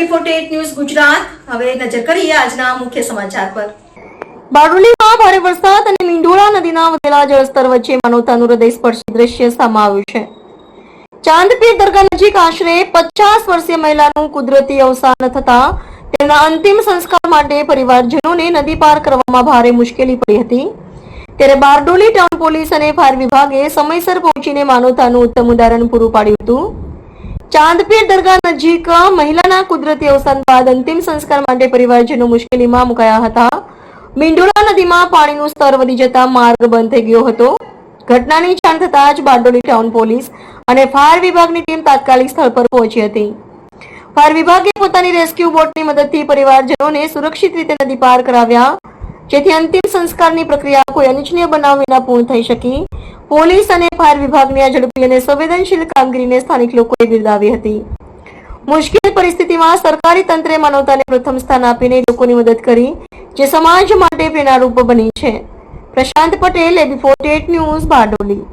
AB48 news Gujarat હવે નજર કરીએ આજના મુખ્ય સમાચાર પર। બારડોલીમાં ભારે વરસાદ અને મીંઢોળા નદીના વધેલા જળસ્તર વચ્ચે માનવતાનું હૃદયસ્પર્શી દ્રશ્ય સામે આવ્યું છે। ચાંદપીર દરગાહ નજીક આશરે 50 વર્ષીય મહિલાનું કુદરતી અવસાન થતા તેના અંતિમ સંસ્કાર માટે પરિવારજનોને નદી પાર કરવામાં ભારે મુશ્કેલી પડી હતી। ત્યારે બારડોલી ટાઉન પોલીસ અને ફાયર વિભાગે સમયસર પહોંચીને માનવતાનું ઉત્તમ ઉદાહરણ પૂરું પાડ્યું હતું। ચાંદપીર દરગાહ નજીક મહિલાના કુદરતી અવસાન બાદ અંતિમ સંસ્કાર માટે પરિવારજનો મુશ્કેલીમાં મુકાયા હતા। મીંઢોળા નદીમાં પાણીનું સ્તર વધી જતા માર્ગ બંધ થઈ ગયો હતો। ઘટનાની જાણ થતાં જ બારડોલી ટાઉન પોલીસ અને ફાયર વિભાગની ટીમ તાત્કાલિક સ્થળ પર પહોંચી હતી। ફાયર વિભાગે પોતાની રેસ્ક્યુ બોટની મદદથી પરિવારજનોને સુરક્ષિત રીતે નદી પાર કરાવ્યા, જેથી અંતિમ સંસ્કારની પ્રક્રિયા કોઈ અનિચ્છનીય બનાવ વિના પૂર્ણ થઈ શકી। પોલીસ અને ફાયર વિભાગની આ ઝડપી અને સંવેદનશીલ કામગીરીને સ્થાનિક લોકોએ બિરદાવી હતી। મુશ્કેલ પરિસ્થિતિમાં સરકારી તંત્રે માનવતાને પ્રથમ સ્થાન આપીને લોકોની મદદ કરી, જે સમાજ માટે પ્રેરણારૂપ બની છે। પ્રશાંત પટેલ, AB48 ન્યૂઝ, બારડોલી।